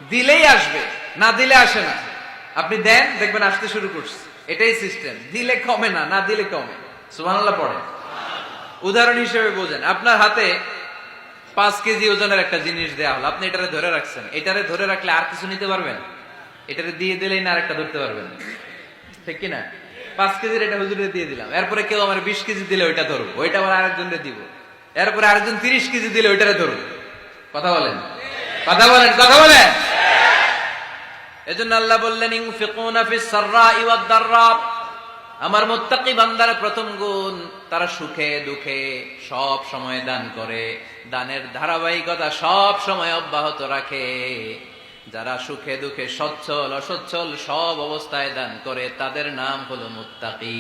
দিলেই আসবে, না দিলে আসে না। আপনি দেন, দেখবেন আসতে শুরু করছে। এটাই সিস্টেম। দিলে কমে না, না দিলে কমে। সুবহানাল্লাহ পড়ে। উদাহরণ হিসেবে বোঝেন, আপনার হাতে 5 কেজি ওজনের একটা জিনিস দেয়া হলো, আপনি এটারে ধরে রাখছেন। এটারে ধরে রাখলে আর কিছু নিতে পারবেন? এটারে দিয়ে দিলেই না আরেকটা ধরতে পারবেন, ঠিক কিনা? 5 কেজির এটা হুজুরে দিয়ে দিলাম, এরপরে কেউ আমার 20 কেজি দিলে ওইটা ধরবো, ওইটা আবার আরেকজনকে দিব, এরপরে আরেকজন 30 কেজি দিলে ওইটারে ধরবো। কথা বলেন, কথা বলেন, কথা বলেন। এজন্য আল্লাহ বললেন, ইনফিকুনা ফিস সাররাই ওয়াদ দাররা। আমার মুত্তাকি বান্দার প্রথম গুণ, তারা সুখে দুঃখে সব সময় দান করে, দানের ধারাবাহিকতা সব সময় অব্যাহত রাখে। যারা সুখে দুঃখে সচ্ছল অসচ্ছল সব অবস্থায় দান করে, তাদের নাম হলো মুত্তাকি।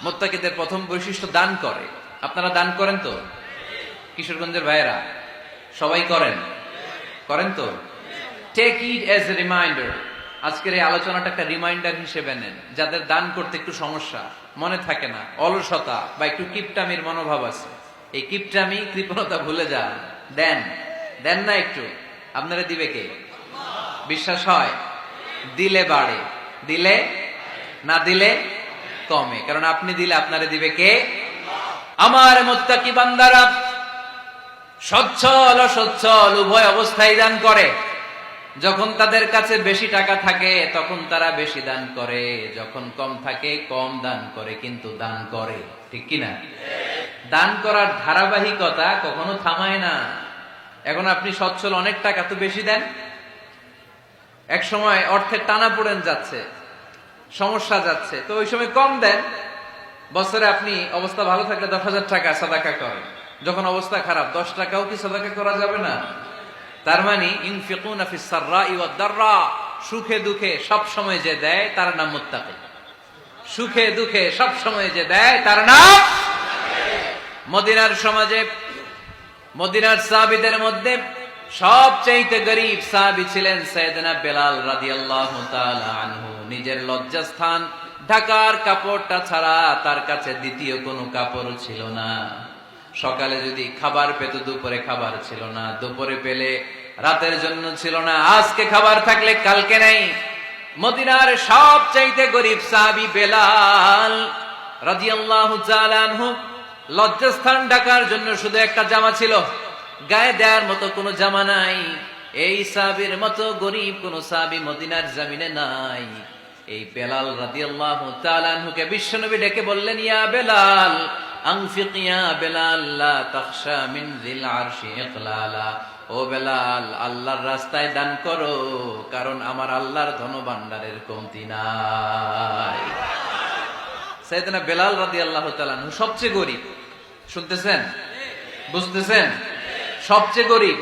মুত্তাকিদের প্রথম বৈশিষ্ট্য দান করে। আপনারা দান করেন তো? কিশোরগঞ্জের ভাইয়েরা সবাই করেন? করেন তো? Take it as a reminder. আজকের এই আলোচনাটা একটা রিমাইন্ডার হিসেবে নেন। যাদের দান করতে একটু সমস্যা, মনে থাকে না, অলসতা বা একটু কিপটামির মনোভাব আছে, এই কিপটামি কৃপণতা ভুলে যান। দেন, দেন না একটু, আপনারা দিবে কে? বিশ্বাস হয়? দিলে বাড়ে, দিলে না দিলে কমে। কারণ আপনি দিলে আপনারে দিবে কে? আমার মুত্তাকি বান্দারা সচ্ছল অসচ্ছল উভয় অবস্থায় দান করে। যখন তাদের কাছে বেশি টাকা থাকে তখন তারা বেশি দান করে, যখন কম থাকে কম দান করে, কিন্তু দান করে, ঠিক কিনা? দান করার ধারাবাহিকতা কখনো থামায় না। এখন আপনি সচ্ছল, অনেক টাকা তো বেশি দেন, এক সময় অর্থের টানা পড়েন যাচ্ছে, সমস্যা যাচ্ছে, তো ওই সময় কম দেন। বছরে আপনি অবস্থা ভালো থাকলে 10,000 টাকা সাদাকা করেন, যখন অবস্থা খারাপ 10 টাকাও কি সাদাকা করা যাবে না? তার মানে ইনফিকুনা ফিস সাররাই ওয়াদ দাররা, সুখে দুঃখে সব সময় যে দেয় তার নাম মুত্তাকি। সুখে দুঃখে সব সময় যে দেয় তার নাম। মদিনার সমাজে, মদিনার সাহাবীদের মধ্যে সবচেয়ে গরীব সাহাবী ছিলেন সাইয়েদনা বেলাল রাদিয়াল্লাহু তাআলা আনহু। নিজের লজ্জাস্থান ঢাকার কাপড়টা ছাড়া তার কাছে দ্বিতীয় কোনো কাপড় ছিল না। সকালে যদি খাবার পেত, দুপুরে খাবার ছিল না, দুপুরে পেলে রাতের জন্য ছিল না, আজকে খাবার থাকলে কালকে নাই। মদিনার সবচাইতে গরীব সাহাবী বেলাল রাদিয়াল্লাহু তাআলা আনহু, লজ্জাস্থান ঢাকার জন্য শুধু একটা জামা ছিল, গায়ে দেওয়ার মতো কোনো জামা নাই। এই সাহাবীর মতো গরীব কোন সাহাবী মদিনার জমিনে নাই। এই বেলাল রাদিয়াল্লাহু তাআলা আনহুকে বিশ্বনবী ডেকে বললেন, ইয়া বেলাল আনফিক ইয়া বেলাল লা তাখশা মিন যিল আরশি ইকলালা। ও বেলাল, আল্লাহর রাস্তায় দান করো, কারণ আমার আল্লাহর ধনভাণ্ডারের কমতি নাই। সাইয়েদনা বেলাল রাদিয়াল্লাহু তাআলা আনহু সবচেয়ে গরীব। শুনতেছেন? বুঝতেছেন? সবচেয়ে গরীব।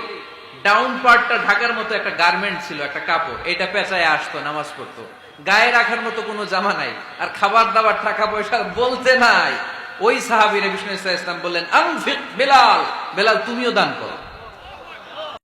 ডাউন পার্টটা ঢাকার মতো একটা গার্মেন্ট ছিল, একটা কাপড়, এটা পেঁচায় আসতো, নামাজ পড়তো। গায়ে রাখার মতো কোনো জামা নাই, আর খাবার দাবার টাকা পয়সা বলতে নাই। ওই সাহাবী নবী সাল্লাল্লাহু আলাইহি ওয়াসাল্লাম বললেন, আনফিক বেলাল, বেলাল তুমিও দান করো।